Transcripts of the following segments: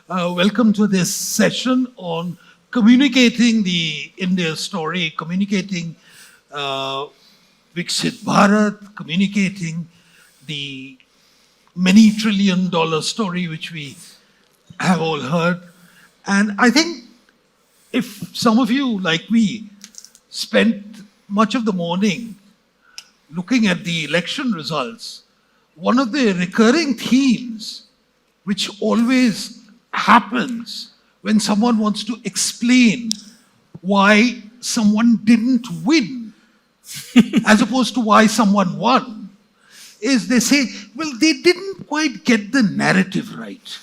Welcome to this session on communicating the India story, communicating Viksit Bharat, communicating the many trillion-dollar story which we have all heard. And I think if some of you, like me, spent much of the morning looking at the election results, one of the recurring themes which always happens when someone wants to explain why someone didn't win as opposed to why someone won is they say, well, they didn't quite get the narrative right.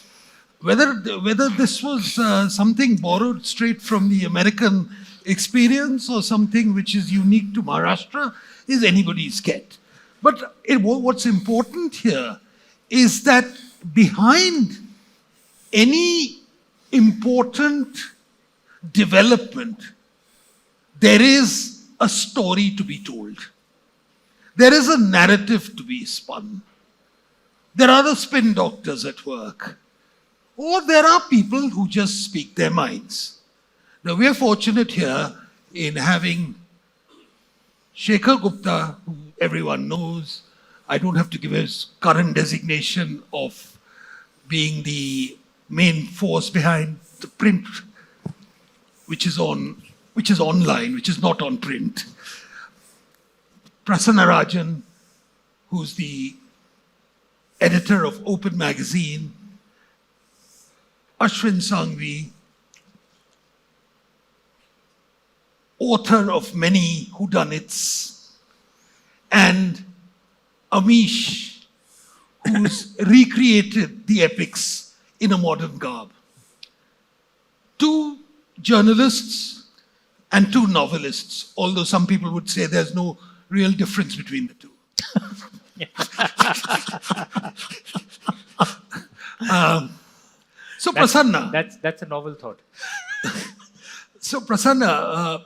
Whether this was something borrowed straight from the American experience or something which is unique to Maharashtra is anybody's guess. But what's important here is that behind any important development, there is a story to be told. There is a narrative to be spun. There are the spin doctors at work. Or there are people who just speak their minds. Now, we are fortunate here in having Shekhar Gupta, who everyone knows. I don't have to give his current designation of being the main force behind ThePrint, which is online, which is not on print. Prasannarajan, who's the editor of Open Magazine. Ashwin Sanghi, author of many whodunits, and Amish, who's recreated the epics in a modern garb. Two journalists and two novelists, although some people would say there's no real difference between the two. So Prasanna. That's a novel thought. So Prasanna,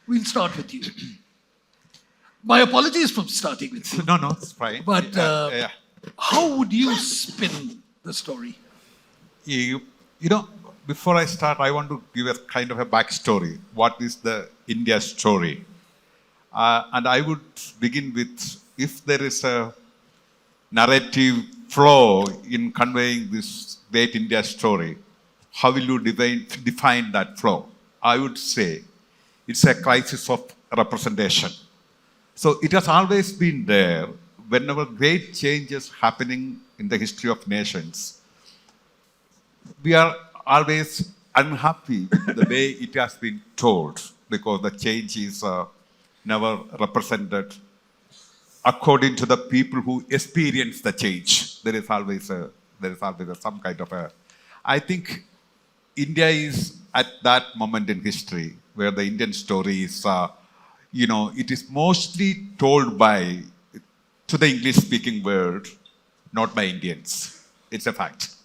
we'll start with you. My apologies for starting with you. No, it's fine. But how would you spin the story? You know, before I start, I want to give a kind of a backstory. What is the India story? And I would begin with, if there is a narrative flow in conveying this great India story, how will you define that flow? I would say it's a crisis of representation. So it has always been there. Whenever great changes happening in the history of nations, we are always unhappy with the way it has been told, because the change is never represented according to the people who experience the change. There is always some kind of a. I think India is at that moment in history where the Indian story is, it is mostly told to the English-speaking world, not by Indians. It's a fact.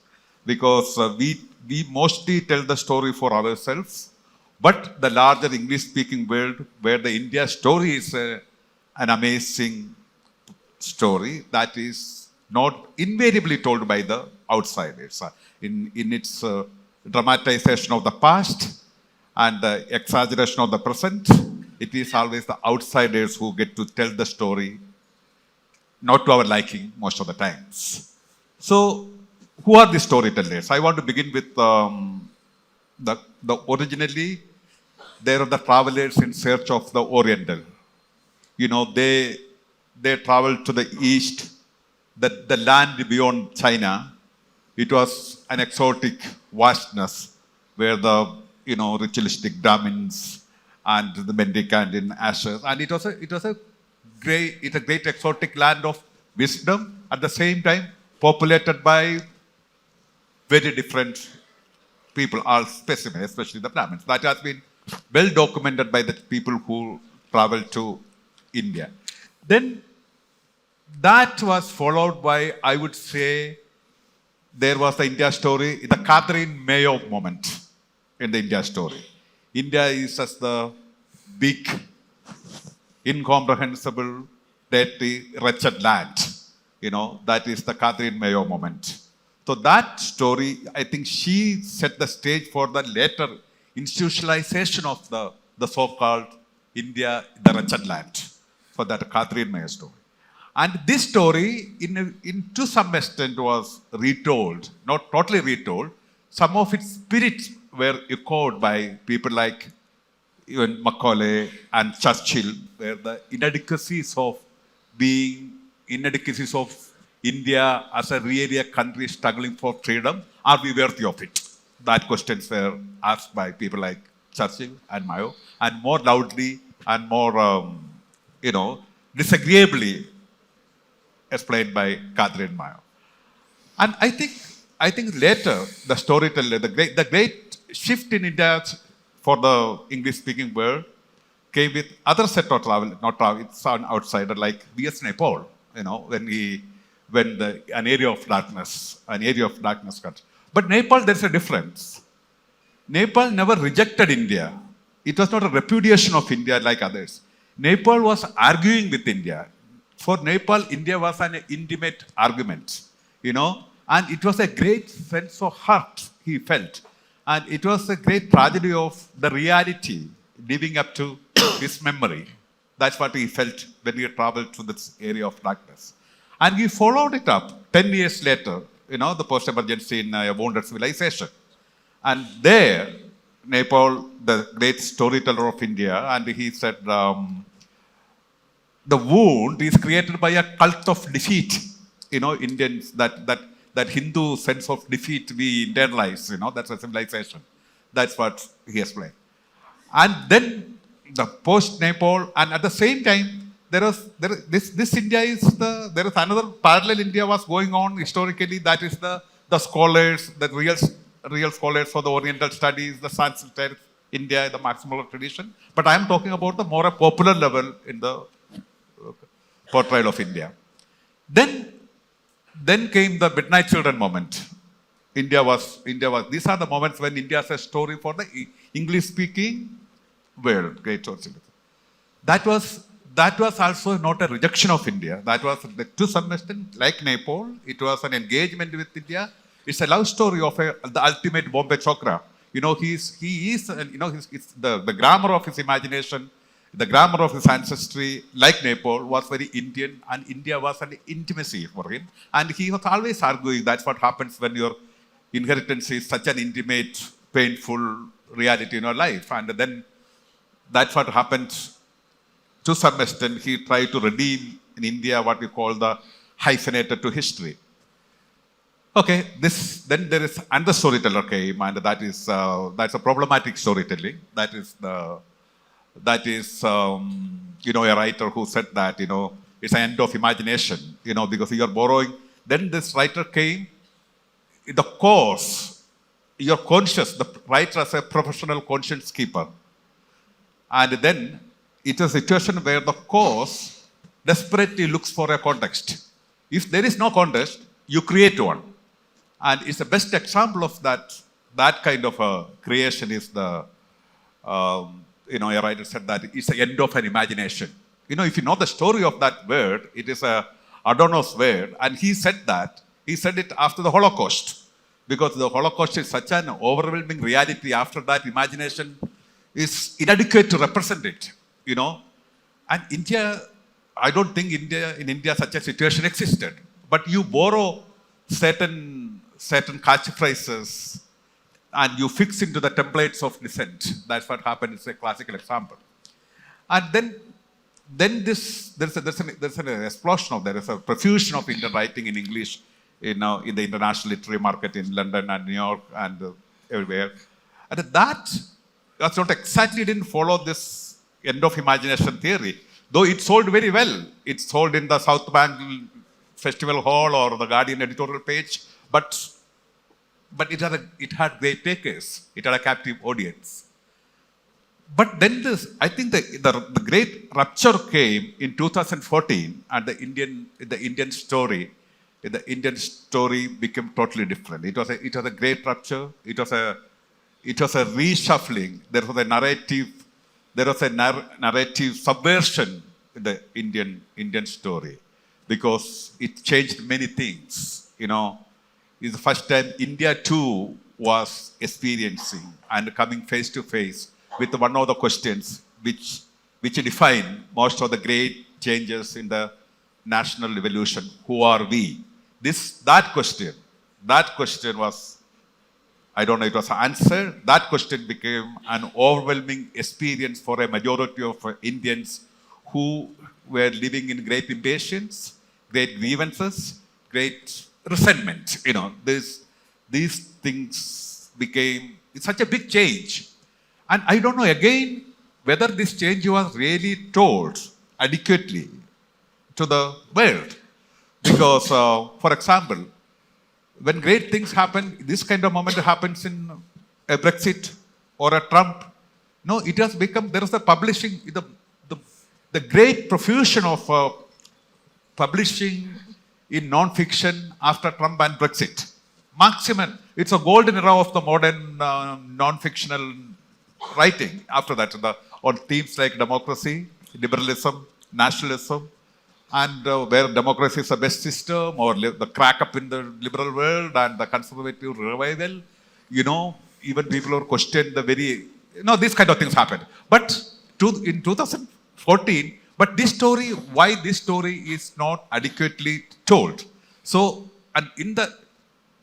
Because we mostly tell the story for ourselves, but the larger English-speaking world, where the India story is an amazing story that is not invariably told by the outsiders. In its dramatization of the past and the exaggeration of the present, it is always the outsiders who get to tell the story, not to our liking most of the times. So, who are the storytellers? I want to begin with the originally, there are the travelers in search of the Oriental. They traveled to the east, the land beyond China. It was an exotic vastness where the ritualistic Brahmins and the mendicant in ashes, and it was a great exotic land of wisdom, at the same time populated by very different people, all specimens, especially the Brahmins. That has been well documented by the people who traveled to India. Then that was followed by, I would say, there was the India story, the Catherine Mayo moment in the India story. India is as the big, incomprehensible, dirty, wretched land. That is the Catherine Mayo moment. So that story, I think she set the stage for the later institutionalization of the so-called India, the wretched land, for that Catherine Mayer story. And this story, to some extent, was retold, not totally retold. Some of its spirits were echoed by people like even Macaulay and Churchill, where the inadequacies of India as a really a country struggling for freedom, are we worthy of it? That questions were asked by people like Churchill and Mayo, and more loudly and more, disagreeably explained by Catherine Mayo. And I think later the storyteller, the great shift in India for the English-speaking world came with other set of travel, not travel, it's an outsider like V.S. Naipaul, when an area of darkness comes. But Naipaul, there's a difference. Naipaul never rejected India. It was not a repudiation of India like others. Naipaul was arguing with India. For Naipaul, India was an intimate argument, and it was a great sense of hurt he felt. And it was a great tragedy of the reality living up to his memory. That's what he felt when he traveled to this area of darkness. And he followed it up 10 years later, the post-emergency in A Wounded Civilization. And there, Naipaul, the great storyteller of India, and he said, the wound is created by a cult of defeat. Indians, that Hindu sense of defeat we internalize, that's a civilization. That's what he explained. And then the post-Naipaul, and at the same time, this India there is another parallel India was going on historically, that is the scholars, the real scholars for the Oriental studies, the Sanskrit India, the Maximal tradition. But I am talking about the more popular level in the portrayal of India. Then came the Midnight Children moment. These are the moments when India has a story for the English-speaking world, great socialism. That was also not a rejection of India. That was, to some extent, like Naipaul, it was an engagement with India. It's a love story of the ultimate Bombay Chokra. The grammar of his imagination, the grammar of his ancestry, like Naipaul, was very Indian, and India was an intimacy for him. And he was always arguing that's what happens when your inheritance is such an intimate, painful reality in your life. And then that's what happened. To some extent, he tried to redeem in India what we call the hyphenated to history. Okay, then there is another storyteller came, and that's a problematic storytelling. That is a writer who said that, it's an end of imagination, because you're borrowing. Then this writer came, the cause, you're conscious, the writer as a professional conscience keeper. And then it is a situation where the cause desperately looks for a context. If there is no context, you create one. And it's the best example of that kind of a creation is a writer said that it's the end of an imagination. If you know the story of that word, it is a Adorno's word, and he said it after the Holocaust, because the Holocaust is such an overwhelming reality. After that, imagination is inadequate to represent it, And India, I don't think in India such a situation existed. But you borrow certain catchphrases and you fix into the templates of dissent. That's what happened. It's a classical example. And then there's an explosion there is a profusion of Indian writing in English in the international literary market in London and New York and everywhere. And that's not exactly didn't follow this end of imagination theory, though it sold very well. It sold in the South Bank Festival Hall or the Guardian editorial page, but it had great takers. It had a captive audience. But then I think the great rupture came in 2014, and the Indian story became totally different. It was a great rupture. It was a reshuffling. There was a narrative subversion in the Indian story, because it changed many things. is the first time India too was experiencing and coming face to face with one of the questions which define most of the great changes in the national evolution. Who are we? That question was, I don't know, it was answered. That question became an overwhelming experience for a majority of Indians who were living in great impatience, great grievances, great resentment. These things became such a big change. And I don't know again whether this change was really told adequately to the world. Because, for example, when great things happen, this kind of moment happens in a Brexit or a Trump. No, it has become, there is a publishing, the great profusion of publishing in non-fiction after Trump and Brexit. Maximum, it's a golden era of the modern non-fictional writing after that, on themes like democracy, liberalism, nationalism, and where democracy is the best system, or the crack up in the liberal world and the conservative revival. Even people who question the very, these kind of things happen. But in 2014, but why this story is not adequately told. So, and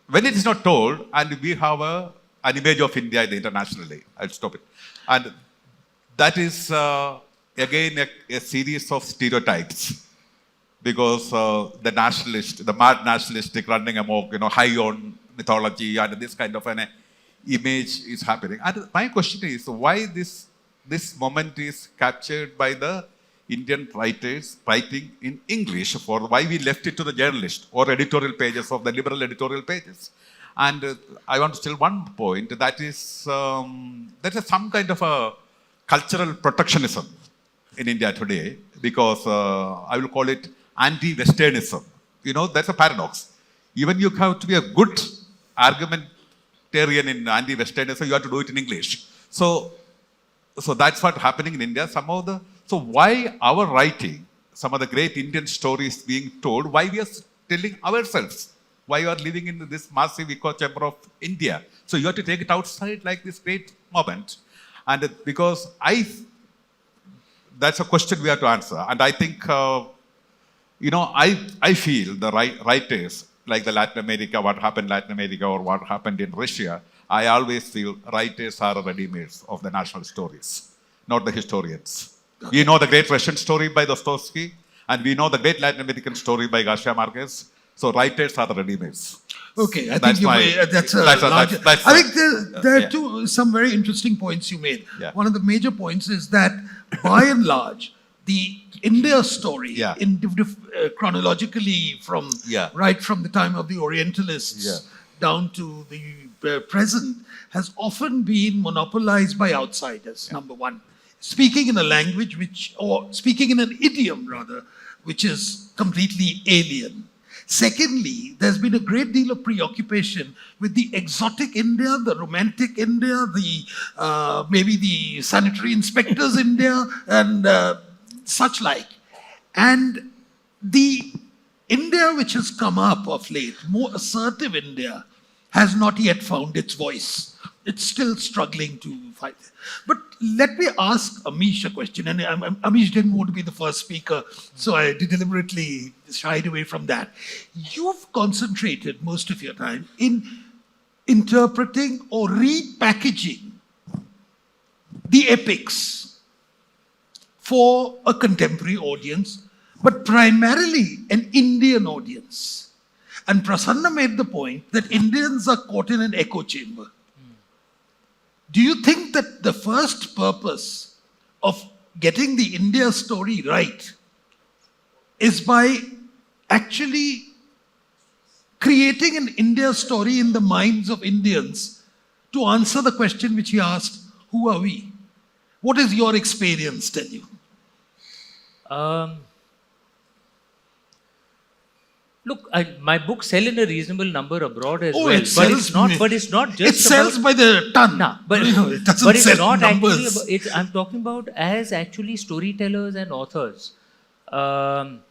when it is not told, and we have an image of India internationally, I'll stop it. And that is, again, a series of stereotypes. Because the mad nationalistic running amok, high on mythology and this kind of an image is happening. And my question is, why this moment is captured by the Indian writers writing in English, why we left it to the journalist or editorial pages of the liberal editorial pages. And I want to tell one point, that is, there is some kind of a cultural protectionism in India today, because I will call it anti-Westernism. That's a paradox. Even you have to be a good argumentarian in anti-Westernism, you have to do it in English. So that's what's happening in India. So why our writing, some of the great Indian stories being told, why we are telling ourselves, why you are living in this massive echo chamber of India. So you have to take it outside like this great moment. And because that's a question we have to answer. And I think, I feel the writers, like the Latin America, what happened in Latin America or what happened in Russia, I always feel writers are ready-mades of the national stories, not the historians. Okay. We know the great Russian story by Dostoevsky, and we know the great Latin American story by Garcia Marquez. So writers are the ready-mades. Okay, I think I think there are some very interesting points you made. Yeah. One of the major points is that, by and large, the India story, chronologically right from the time of the Orientalists down to the present, has often been monopolized by outsiders, number one. Speaking in a language speaking in an idiom rather, which is completely alien. Secondly, there's been a great deal of preoccupation with the exotic India, the romantic India, maybe the sanitary inspectors India, and such like. And the India which has come up of late, more assertive India, has not yet found its voice. It's still struggling to fight. But let me ask Amish a question. And Amish didn't want to be the first speaker, so I deliberately shied away from that. You've concentrated most of your time in interpreting or repackaging the epics for a contemporary audience, but primarily an Indian audience. And Prasanna made the point that Indians are caught in an echo chamber. Do you think that the first purpose of getting the India story right is by actually creating an India story in the minds of Indians to answer the question which he asked, who are we? What is your experience tell you? Look, my books sell in a reasonable number abroad as well. But it's not just it sells by the ton. No, but it doesn't it's sell not numbers. actually. I'm talking about as actually storytellers and authors. I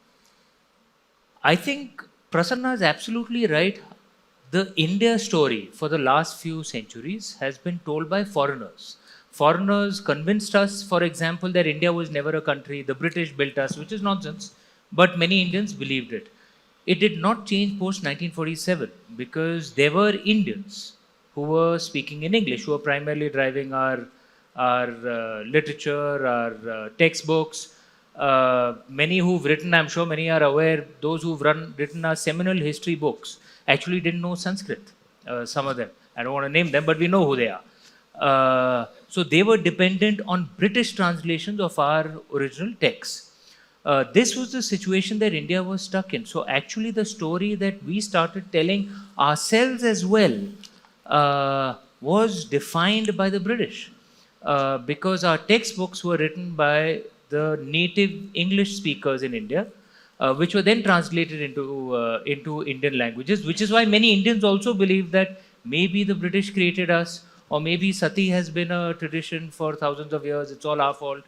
think Prasanna is absolutely right. the India story for the last few centuries has been told by foreigners. Foreigners convinced us, for example, that India was never a country, the British built us, which is nonsense, but many Indians believed it. It did not change post 1947 because there were Indians who were speaking in English, who were primarily driving our literature, our textbooks. Many who've written, I'm sure many are aware, those who've written our seminal history books actually didn't know Sanskrit, some of them. I don't want to name them, but we know who they are. So they were dependent on British translations of our original texts. This was the situation that India was stuck in. So actually the story that we started telling ourselves as well was defined by the British. Because our textbooks were written by the native English speakers in India, which were then translated into Indian languages, which is why many Indians also believe that maybe the British created us, or maybe sati has been a tradition for thousands of years, it's all our fault.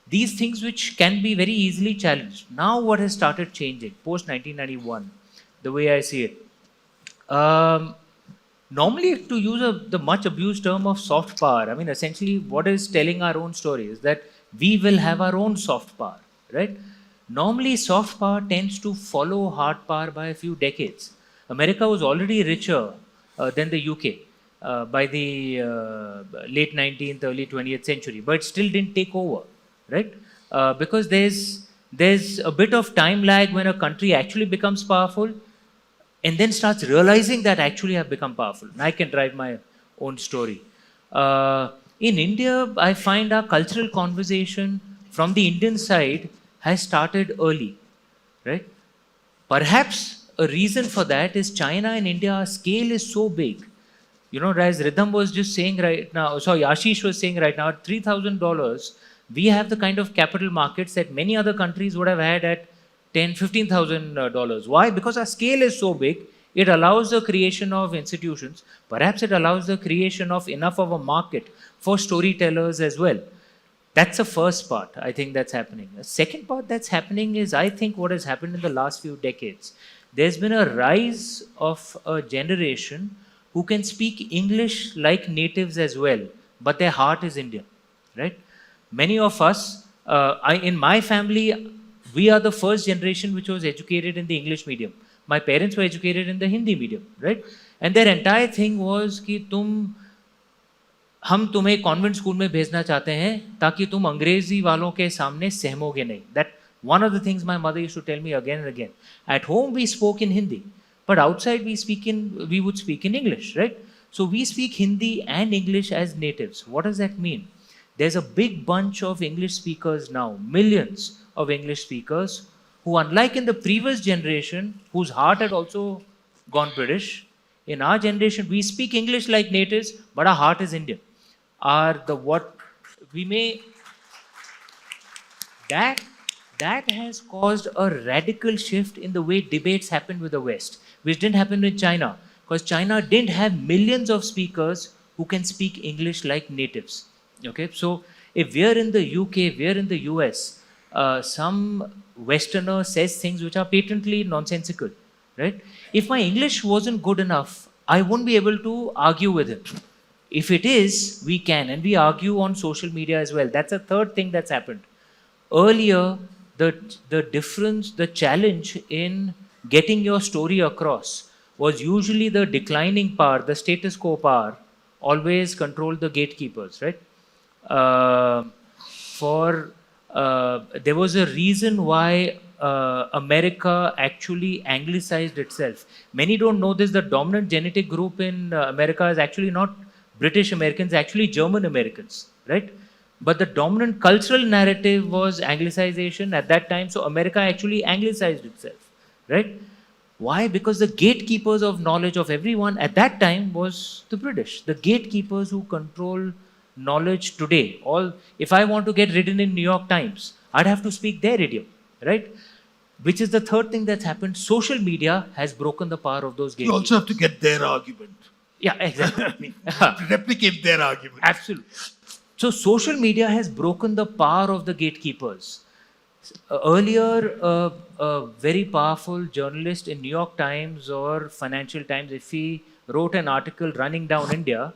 These things which can be very easily challenged. Now what has started changing, post-1991, the way I see it. Normally, to use the much abused term of soft power, I mean, essentially what is telling our own story is that we will have our own soft power, right? Normally, soft power tends to follow hard power by a few decades. America was already richer than the UK by the late 19th, early 20th century, but still didn't take over, right? Because there's a bit of time lag when a country actually becomes powerful and then starts realizing that actually I've become powerful. And I can drive my own story. In India, I find our cultural conversation from the Indian side has started early, right? Perhaps a reason for that is China and India, our scale is so big. You know, as Rhythm was just saying right now, sorry, Ashish was saying right now, at $3,000, we have the kind of capital markets that many other countries would have had at $10,000, $15,000. Why? Because our scale is so big, it allows the creation of institutions. Perhaps it allows the creation of enough of a market for storytellers as well. That's the first part, I think, that's happening. The second part that's happening is, I think, what has happened in the last few decades. There's been a rise of a generation who can speak English like natives as well, but their heart is Indian, right? Many of us, in my family, we are the first generation which was educated in the English medium. My parents were educated in the Hindi medium, right? And their entire thing was कि हम तुम्हें convent school में भेजना चाहते हैं ताकि तुम अंग्रेजी वालों के सामने सहमोगे नहीं. That one of the things my mother used to tell me again and again. At home we spoke in Hindi, but outside we would speak in English, right? So we speak Hindi and English as natives. What does that mean? There's a big bunch of English speakers now, millions of English speakers, who, unlike in the previous generation, whose heart had also gone British, in our generation, we speak English like natives, but our heart is Indian. That has caused a radical shift in the way debates happened with the West, which didn't happen with China, because China didn't have millions of speakers who can speak English like natives. Okay, so if we're in the UK, we're in the US, some Westerner says things which are patently nonsensical, right? If my English wasn't good enough, I won't be able to argue with him. If it is, we can, and we argue on social media as well. That's a third thing that's happened. Earlier, the difference, the challenge in getting your story across was usually the declining power, the status quo power, always controlled the gatekeepers, right? There was a reason why America actually anglicized itself. Many don't know this. The dominant genetic group in America is actually not British Americans, actually German Americans, right? But the dominant cultural narrative was anglicization at that time. So America actually anglicized itself, right? Why? Because the gatekeepers of knowledge of everyone at that time was the British. The gatekeepers who control knowledge today. If I want to get written in New York Times, I'd have to speak their idiom, right? Which is the third thing that's happened. Social media has broken the power of those gatekeepers. You also have to get their argument. Yeah, exactly. I mean, replicate their argument. Absolutely. So social media has broken the power of the gatekeepers. Earlier, a very powerful journalist in New York Times or Financial Times, if he wrote an article running down India,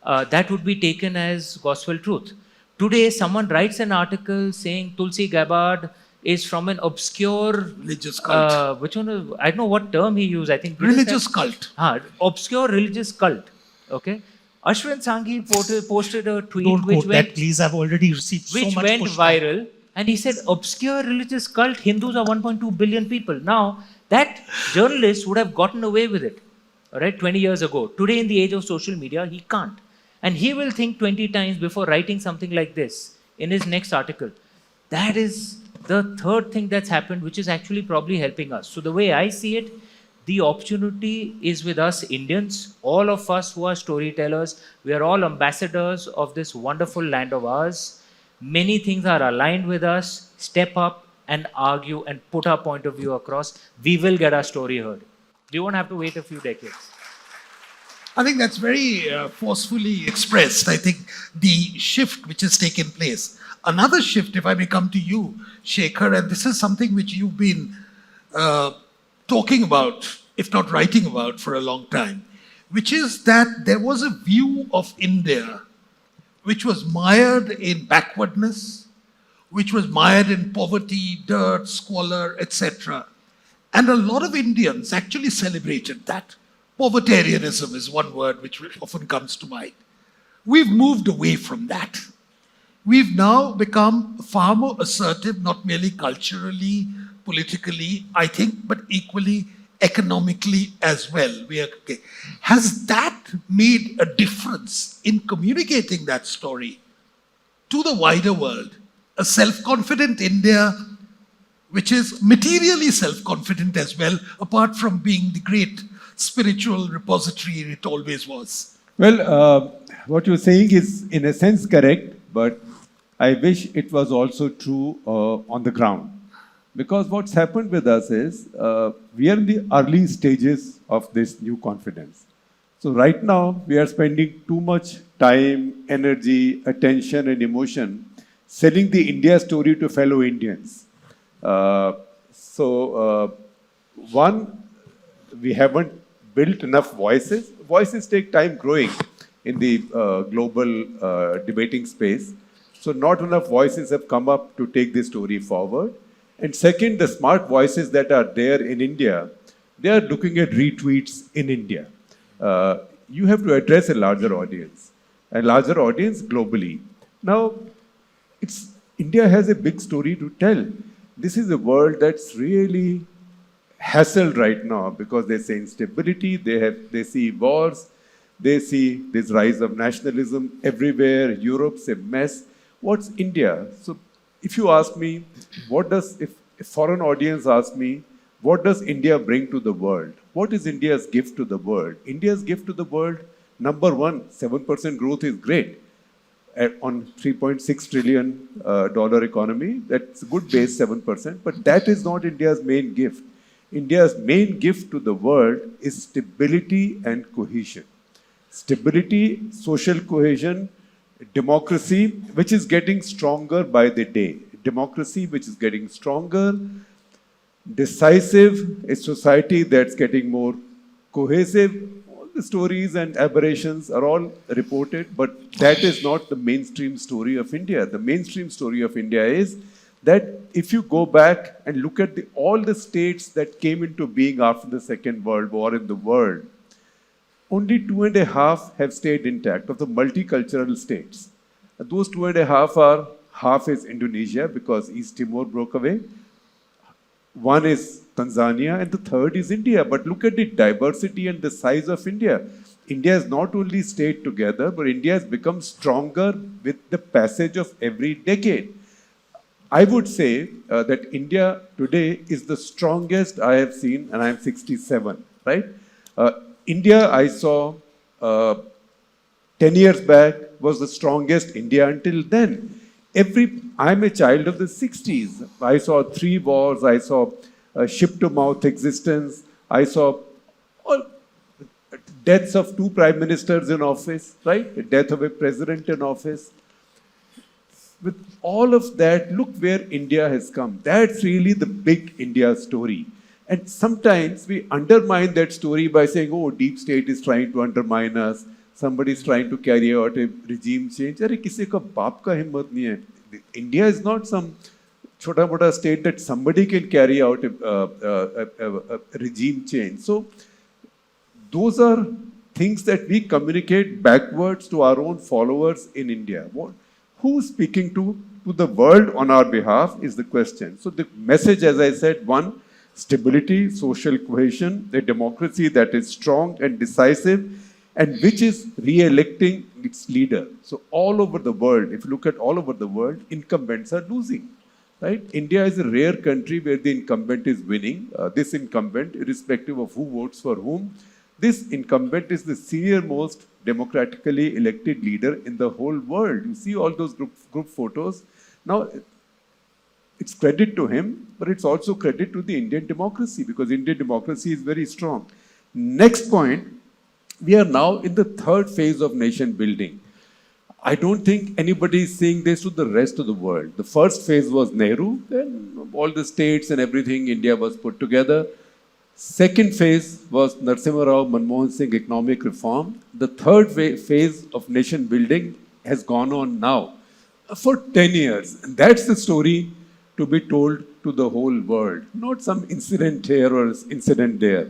that would be taken as gospel truth. Today, someone writes an article saying Tulsi Gabbard is from an obscure Religious cult. which one? I don't know what term he used. I think Religious cult. obscure religious cult. Okay. Ashwin Sanghi posted a tweet Don't which quote went that, please. I've already received so which much went pushback. viral, and he said obscure religious cult, Hindus are 1.2 billion people. Now that journalist would have gotten away with it, all right, 20 years ago. Today, in the age of social media, he can't, and he will think 20 times before writing something like this in his next article. That is the third thing that's happened, which is actually probably helping us. So the way I see it, the opportunity is with us Indians, all of us who are storytellers. We are all ambassadors of this wonderful land of ours. Many things are aligned with us. Step up and argue and put our point of view across. We will get our story heard. We won't have to wait a few decades. I think that's very forcefully expressed. I think the shift which has taken place. Another shift, if I may come to you, Shekhar, and this is something which you've been talking about, if not writing about, for a long time, which is that there was a view of India which was mired in backwardness, which was mired in poverty, dirt, squalor, etc. And a lot of Indians actually celebrated that. Povertarianism is one word which often comes to mind. We've moved away from that. We've now become far more assertive, not merely culturally, politically, I think, but equally economically as well. Okay. Has that made a difference in communicating that story to the wider world? A self-confident India, which is materially self-confident as well, apart from being the great spiritual repository it always was. Well, what you're saying is in a sense correct, but I wish it was also true on the ground. Because what's happened with us is we are in the early stages of this new confidence. So right now we are spending too much time, energy, attention and emotion selling the India story to fellow Indians. One, we haven't built enough voices. Voices take time growing in the global debating space. So not enough voices have come up to take this story forward. And second, the smart voices that are there in India, they are looking at retweets in India. You have to address a larger audience globally. Now, India has a big story to tell. This is a world that's really hassled right now because they say instability, they see wars, they see this rise of nationalism everywhere. Europe's a mess. What's India? So if you ask me, if a foreign audience asks me, what does India bring to the world? What is India's gift to the world? India's gift to the world, number one, 7% growth is great. On $3.6 trillion economy, that's a good base, 7%, but that is not India's main gift. India's main gift to the world is stability and cohesion. Stability, social cohesion, democracy, which is getting stronger by the day. Democracy, which is getting stronger, decisive, a society that's getting more cohesive. All the stories and aberrations are all reported, but that is not the mainstream story of India. The mainstream story of India is that if you go back and look at all the states that came into being after the Second World War in the world, only 2.5 have stayed intact of the multicultural states. And those 2.5 are, half is Indonesia because East Timor broke away. One is Tanzania and the third is India. But look at the diversity and the size of India. India has not only stayed together, but India has become stronger with the passage of every decade. I would say that India today is the strongest I have seen, and I am 67, right? India, I saw 10 years back, was the strongest India until then. I'm a child of the 60s. I saw 3 wars, I saw ship-to-mouth existence, I saw deaths of 2 prime ministers in office, right? The death of a president in office. With all of that, look where India has come. That's really the big India story. And sometimes we undermine that story by saying, oh, deep state is trying to undermine us. Somebody is trying to carry out a regime change. Arey, kisi ka baap ka himmat nahi hai. India is not some chota mota state that somebody can carry out a regime change. So those are things that we communicate backwards to our own followers in India. Who's speaking to the world on our behalf is the question. So the message, as I said, one, stability, social cohesion, a democracy that is strong and decisive, and which is re-electing its leader. So all over the world, if you look at all over the world, incumbents are losing. Right? India is a rare country where the incumbent is winning. This incumbent, irrespective of who votes for whom, this incumbent is the senior most democratically elected leader in the whole world. You see all those group photos. Now, it's credit to him, but it's also credit to the Indian democracy, because Indian democracy is very strong. Next point, we are now in the third phase of nation building. I don't think anybody is saying this to the rest of the world. The first phase was Nehru, then all the states and everything, India was put together. Second phase was Narasimha Rao Manmohan Singh economic reform. The third phase of nation building has gone on now for 10 years. And that's the story to be told to the whole world, not some incident here or incident there.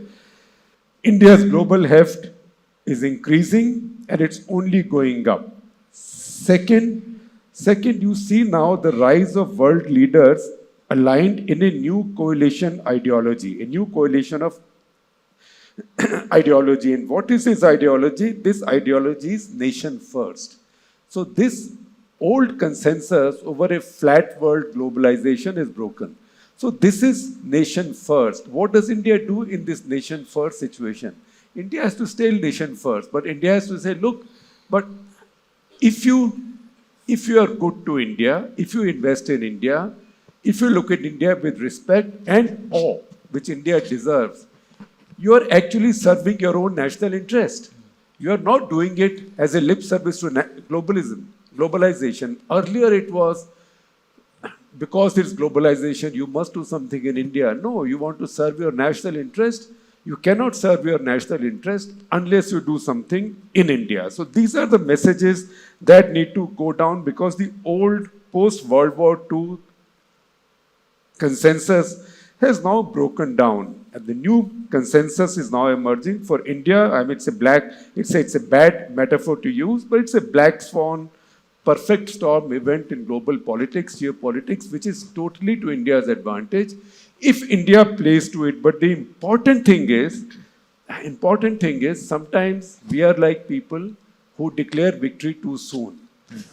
India's global heft is increasing and it's only going up. Second, you see now the rise of world leaders aligned in a new coalition ideology, a new coalition of ideology. And what is this ideology? This ideology is nation first. So this old consensus over a flat world globalization is broken. So this is nation first. What does India do in this nation first situation? India has to stay nation first, but India has to say, look, but if you are good to India, if you invest in India, if you look at India with respect and awe, which India deserves, you are actually serving your own national interest. You are not doing it as a lip service to globalization. Earlier it was, because it's globalization, you must do something in India. No, you want to serve your national interest. You cannot serve your national interest unless you do something in India. So these are the messages that need to go down, because the old post-World War II consensus has now broken down. And the new consensus is now emerging for India. I mean, it's a bad metaphor to use, but it's a black swan, perfect storm event in global politics, geopolitics, which is totally to India's advantage if India plays to it. But the important thing is sometimes we are like people who declare victory too soon,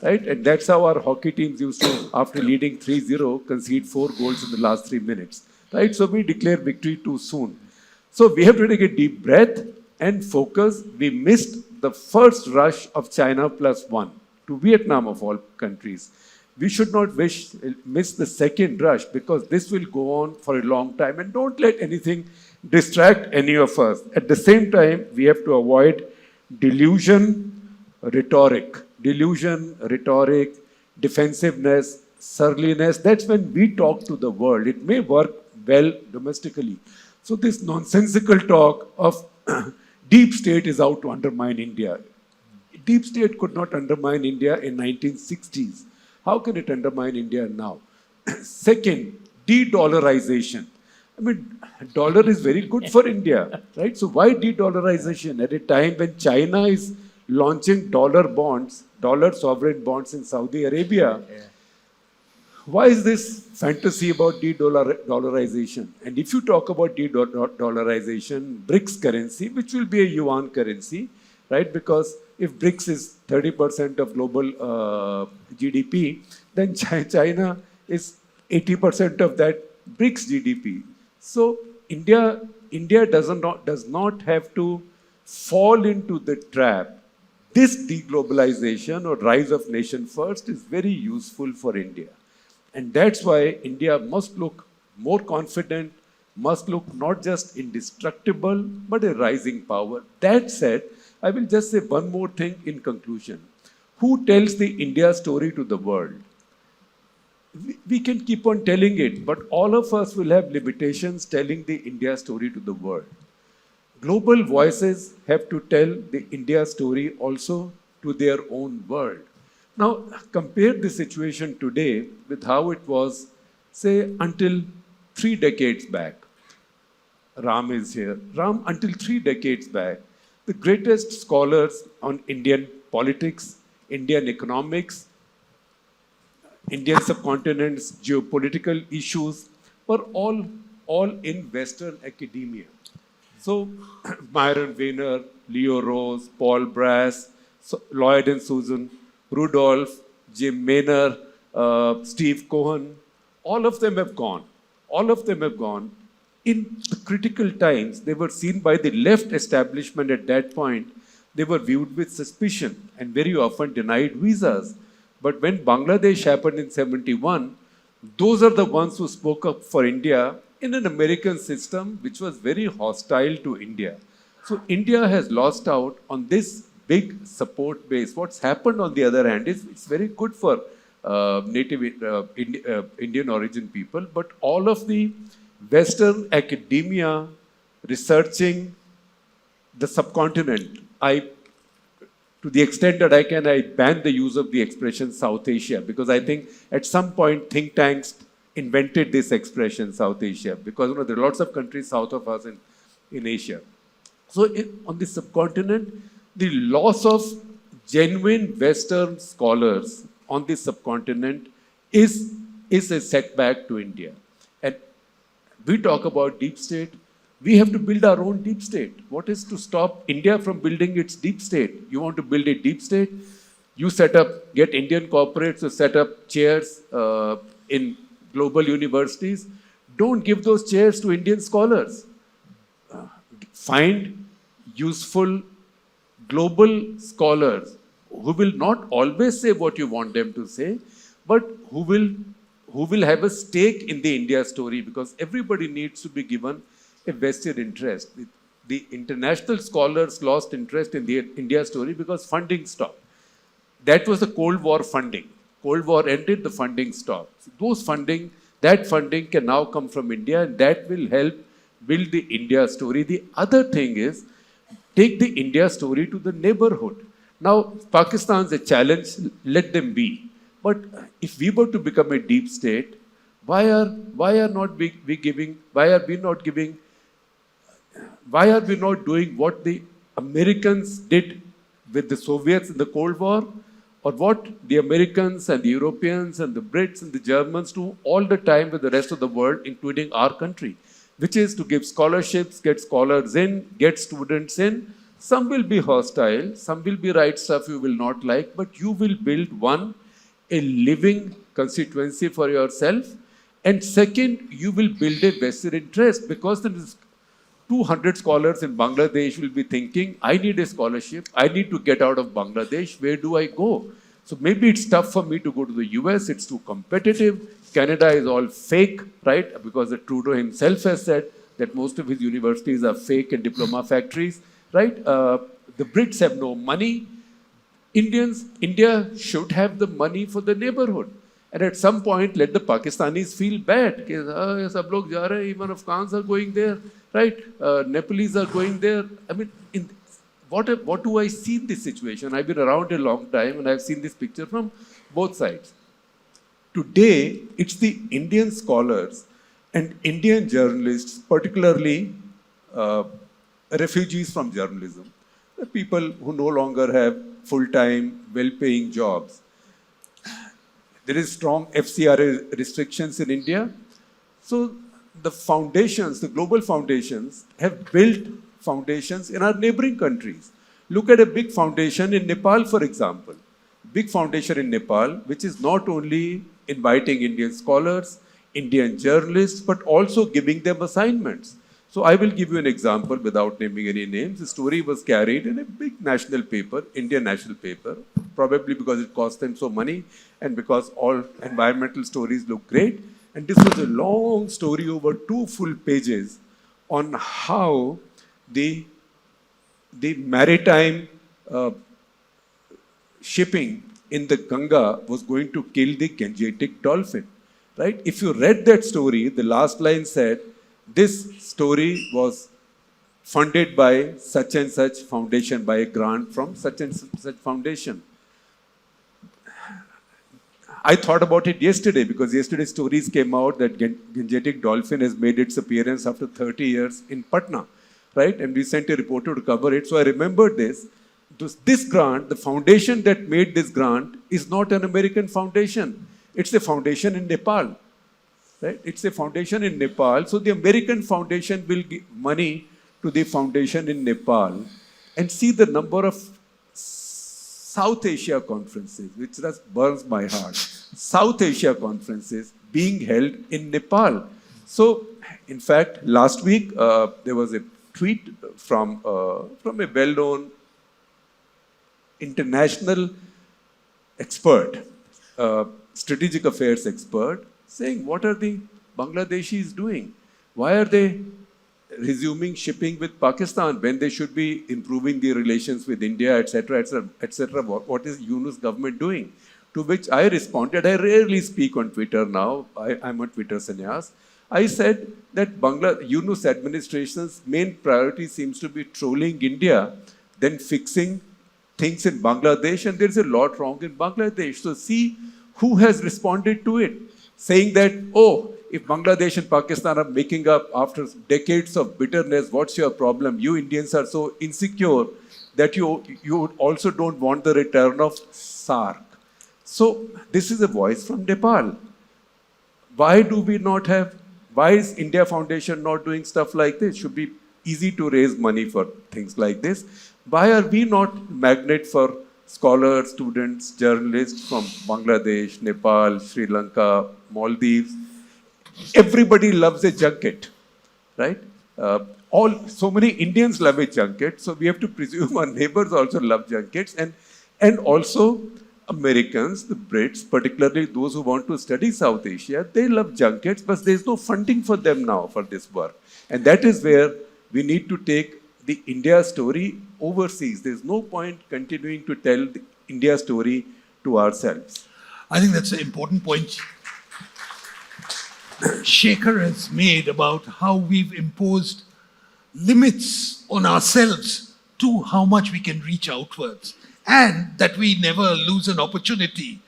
right? And that's how our hockey teams used to, after leading 3-0, concede 4 goals in the last 3 minutes, right? So we declare victory too soon. So we have to take a deep breath and focus. We missed the first rush of China +1 to Vietnam of all countries. We should not miss the second rush, because this will go on for a long time, and don't let anything distract any of us. At the same time, we have to avoid delusion, rhetoric, defensiveness, surliness. That's when we talk to the world. It may work well domestically. So this nonsensical talk of deep state is out to undermine India. Deep state could not undermine India in 1960s. How can it undermine India now? Second, de-dollarization. I mean, dollar is very good for India, right? So why de-dollarization at a time when China is launching dollar sovereign bonds in Saudi Arabia? Yeah. Why is this fantasy about de-dollarization? And if you talk about de-dollarization, BRICS currency, which will be a yuan currency, right? Because if BRICS is 30% of global GDP, then China is 80% of that BRICS GDP. So India does not have to fall into the trap. This deglobalization or rise of nation first is very useful for India. And that's why India must look more confident, must look not just indestructible, but a rising power. That said, I will just say one more thing in conclusion. Who tells the India story to the world? we can keep on telling it, but all of us will have limitations telling the India story to the world. Global voices have to tell the India story also to their own world. Now, compare the situation today with how it was, say, until 3 decades back. Ram is here. Ram, until 3 decades back, the greatest scholars on Indian politics, Indian economics, Indian subcontinent's geopolitical issues were all in Western academia. So, Myron Weiner, Leo Rose, Paul Brass, Lloyd and Susan, Rudolph, Jim Maynard, Steve Cohen, all of them have gone. All of them have gone. In the critical times, they were seen by the left establishment at that point. They were viewed with suspicion and very often denied visas. But when Bangladesh happened in 71, those are the ones who spoke up for India in an American system which was very hostile to India. So India has lost out on this big support base. What's happened on the other hand is it's very good for native Indian origin people, but all of the Western academia researching the subcontinent, to the extent that I can, I ban the use of the expression South Asia, because I think at some point think tanks invented this expression South Asia, because there are lots of countries south of us in Asia. So on the subcontinent, the loss of genuine Western scholars on the subcontinent is a setback to India. And we talk about deep state. We have to build our own deep state. What is to stop India from building its deep state? You want to build a deep state? You get Indian corporates to set up chairs in global universities. Don't give those chairs to Indian scholars. Find useful global scholars who will not always say what you want them to say, but who will have a stake in the India story, because everybody needs to be given a vested interest. The international scholars lost interest in the India story because funding stopped. That was the Cold War funding. Cold War ended, the funding stopped. So that funding can now come from India, and that will help build the India story. The other thing is, take the India story to the neighborhood. Now, Pakistan's a challenge, let them be. But if we were to become a deep state, why are we not doing what the Americans did with the Soviets in the Cold War, or what the Americans and the Europeans and the Brits and the Germans do all the time with the rest of the world, including our country, which is to give scholarships, get scholars in, get students in. Some will be hostile, some will be write stuff you will not like, but you will build a living constituency for yourself. And second, you will build a vested interest, because there is 200 scholars in Bangladesh will be thinking, I need a scholarship, I need to get out of Bangladesh, where do I go? So maybe it's tough for me to go to the US, it's too competitive. Canada is all fake, right? Because Trudeau himself has said that most of his universities are fake and diploma factories, right? The Brits have no money. India should have the money for the neighborhood. And at some point, let the Pakistanis feel bad. Sab log ja rahe, even Afghans are going there, right? Nepalese are going there. I mean, what do I see in this situation? I've been around a long time and I've seen this picture from both sides. Today, it's the Indian scholars and Indian journalists, particularly refugees from journalism, the people who no longer have full-time, well-paying jobs. There is strong FCRA restrictions in India. So the foundations, the global foundations, have built foundations in our neighboring countries. Look at a big foundation in Nepal, for example. Big foundation in Nepal, which is not only inviting Indian scholars, Indian journalists, but also giving them assignments. So I will give you an example without naming any names. The story was carried in a big national paper, Indian national paper, probably because it cost them so money and because all environmental stories look great. And this was a long story over 2 full pages on how the maritime shipping in the Ganga was going to kill the Gangetic dolphin. right? If you read that story, the last line said, this story was funded by such and such foundation, by a grant from such and such foundation. I thought about it yesterday because yesterday stories came out that Gangetic dolphin has made its appearance after 30 years in Patna, right? And we sent a reporter to cover it. So I remembered this. This grant, the foundation that made this grant is not an American foundation. It's a foundation in Nepal, right? It's a foundation in Nepal. So the American foundation will give money to the foundation in Nepal and see the number of South Asia conferences, which just burns my heart. South Asia conferences being held in Nepal. So, in fact, last week there was a tweet from a well-known international expert, strategic affairs expert, saying, what are the Bangladeshis doing? Why are they resuming shipping with Pakistan when they should be improving the relations with India, etc., etc., etc.? What is Yunus government doing? To which I responded, I rarely speak on Twitter now. I'm on Twitter sannyas. I said that Yunus administration's main priority seems to be trolling India, then fixing things in Bangladesh, and there's a lot wrong in Bangladesh. So see who has responded to it, saying that, oh, if Bangladesh and Pakistan are making up after decades of bitterness, what's your problem? You Indians are so insecure that you also don't want the return of SARC. So this is a voice from Nepal. Why is India Foundation not doing stuff like this? It should be easy to raise money for things like this. Why are we not magnet for scholars, students, journalists from Bangladesh, Nepal, Sri Lanka, Maldives? Everybody loves a junket, right? So many Indians love a junket, so we have to presume our neighbors also love junkets, and also Americans, the Brits, particularly those who want to study South Asia, they love junkets, but there's no funding for them now for this work. And that is where we need to take the India story overseas. There's no point continuing to tell the India story to ourselves. I think that's an important point Shekhar has made about how we've imposed limits on ourselves to how much we can reach outwards, and that we never lose an opportunity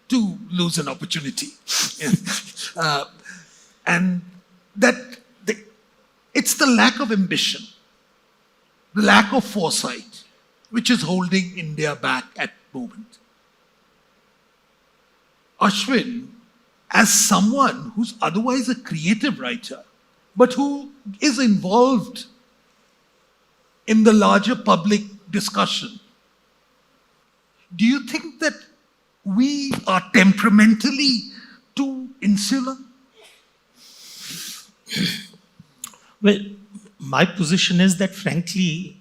to lose an opportunity. And that it's the lack of ambition, the lack of foresight, which is holding India back at the moment. Ashwin, as someone who's otherwise a creative writer, but who is involved in the larger public discussion, do you think that we are temperamentally too insular? Well, my position is that, frankly,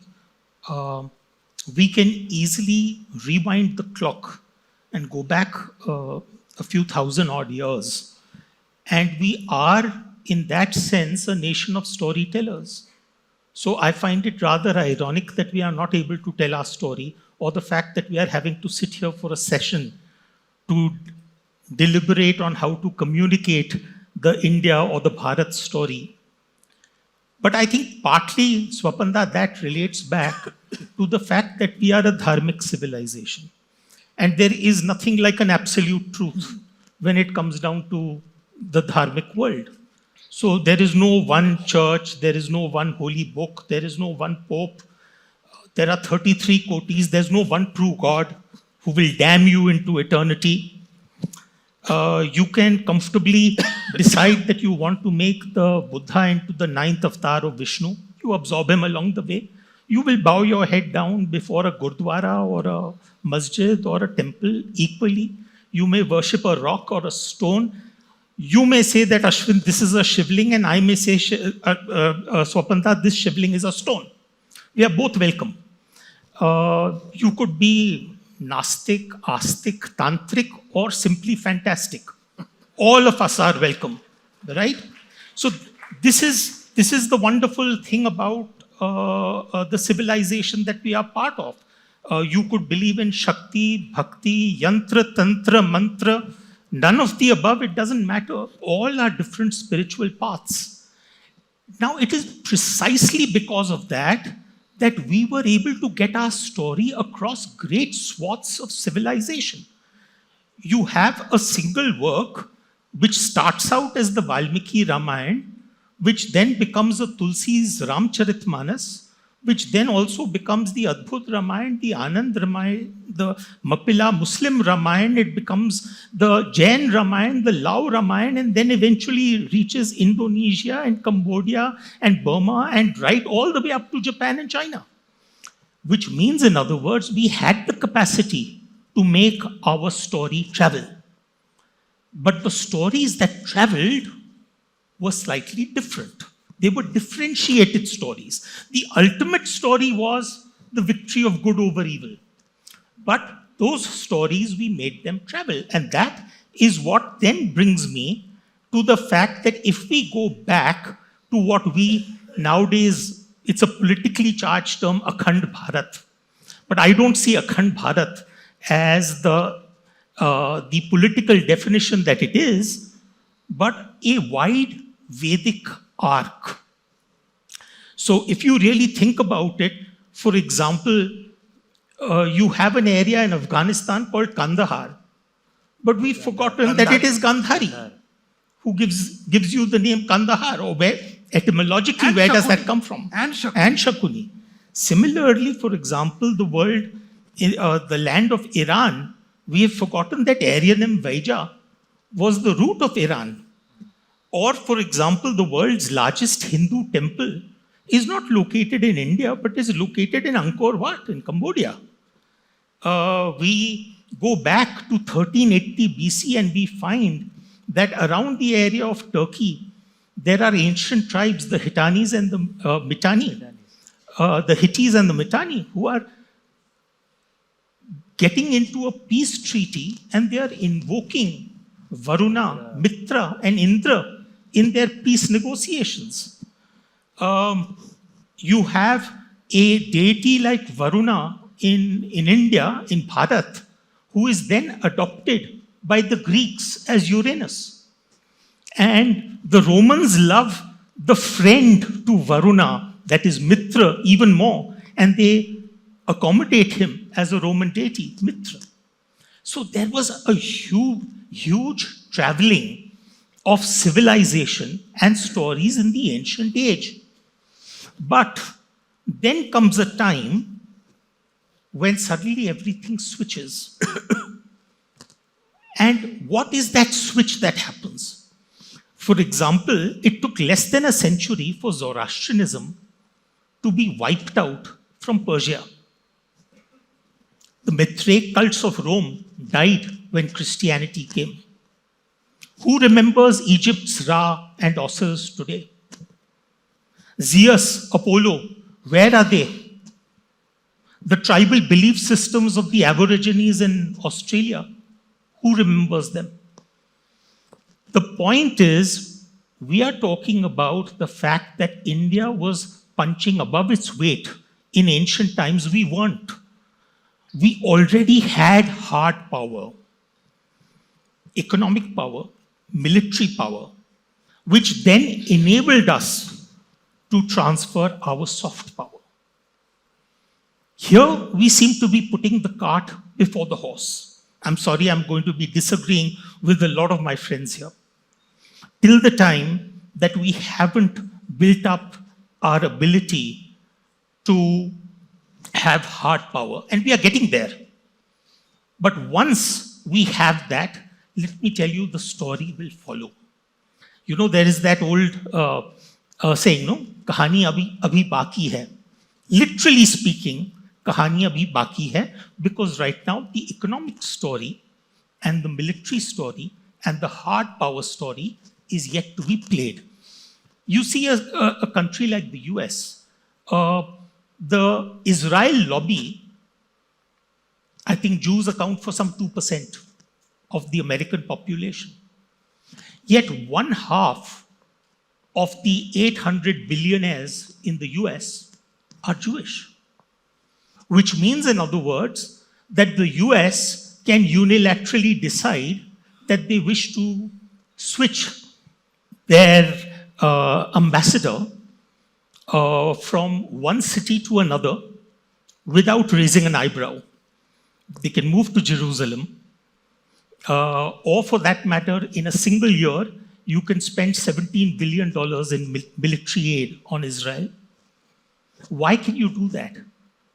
we can easily rewind the clock and go back a few thousand odd years. And we are, in that sense, a nation of storytellers. So I find it rather ironic that we are not able to tell our story, or the fact that we are having to sit here for a session to deliberate on how to communicate the India or the Bharat story. But I think partly, Swapanda, that relates back to the fact that we are a dharmic civilization. And there is nothing like an absolute truth when it comes down to the dharmic world. So there is no one church, there is no one holy book, there is no one pope. There are 33 kotis, there's no one true God who will damn you into eternity. You can comfortably decide that you want to make the Buddha into the 9th avatar of Vishnu. You absorb him along the way. You will bow your head down before a gurdwara or a masjid or a temple equally. You may worship a rock or a stone. You may say that, Ashwin, this is a shivling, and I may say, Swapanta, this shivling is a stone. We are both welcome. You could be Nastic, Astic, Tantric, or simply fantastic. All of us are welcome, right? So this is the wonderful thing about the civilization that we are part of. You could believe in Shakti, Bhakti, Yantra, Tantra, Mantra, None of the above, it doesn't matter. All are different spiritual paths. Now, it is precisely because of that that we were able to get our story across great swaths of civilization. You have a single work which starts out as the Valmiki Ramayana, which then becomes a Tulsi's Ramcharitmanas, which then also becomes the Adbhut Ramayana, the Anand Ramayana, the Mapila Muslim Ramayana, it becomes the Jain Ramayana, the Lao Ramayana, and then eventually reaches Indonesia and Cambodia and Burma and right all the way up to Japan and China. Which means, in other words, we had the capacity to make our story travel. But the stories that traveled were slightly different. They were differentiated stories. The ultimate story was the victory of good over evil. But those stories, we made them travel. And that is what then brings me to the fact that if we go back to what we nowadays, it's a politically charged term, Akhand Bharat. But I don't see Akhand Bharat as the political definition that it is, but a wide Vedic arc. So if you really think about it, for example, you have an area in Afghanistan called Kandahar, but we've forgotten that it is Gandhari who gives you the name Kandahar, or where, etymologically, And where does Shakuni. that come from? And Shakuni. And Shakuni. Similarly, for example, the world, the land of Iran, we have forgotten that Aryanim Vaija was the root of Iran. Or, for example, the world's largest Hindu temple is not located in India, but is located in Angkor Wat in Cambodia. We go back to 1380 BC and we find that around the area of Turkey, there are ancient tribes, the Hittanis and the Mitanni, the Hittis and the Mitanni, who are getting into a peace treaty and they are invoking Varuna, Mitra, and Indra in their peace negotiations. You have a deity like Varuna in India, in Bharat, who is then adopted by the Greeks as Uranus. And the Romans love the friend to Varuna, that is Mitra, even more, and they accommodate him as a Roman deity, Mitra. So there was a huge traveling of civilization and stories in the ancient age. But then comes a time when suddenly everything switches. And what is that switch that happens? For example, it took less than a century for Zoroastrianism to be wiped out from Persia. The Mithraic cults of Rome died when Christianity came. Who remembers Egypt's Ra and Osiris today? Zeus, Apollo, where are they? The tribal belief systems of the Aborigines in Australia, who remembers them? The point is, we are talking about the fact that India was punching above its weight. In ancient times, we weren't. We already had hard power, economic power, military power, which then enabled us to transfer our soft power. Here, we seem to be putting the cart before the horse. I'm sorry, I'm going to be disagreeing with a lot of my friends here. Till the time that we haven't built up our ability to have hard power, and we are getting there. But once we have that, let me tell you, the story will follow. You know, there is that old saying, no? Kahani abhi baki hai. Literally speaking, kahani abhi baki hai, because right now the economic story and the military story and the hard power story is yet to be played. You see a country like the US, the Israel lobby, I think Jews account for some 2% of the American population. Yet 1/2 of the 800 billionaires in the US are Jewish. Which means, in other words, that the US can unilaterally decide that they wish to switch their ambassador from one city to another without raising an eyebrow. They can move to Jerusalem, or for that matter, in a single year, you can spend $17 billion in military aid on Israel. Why can you do that?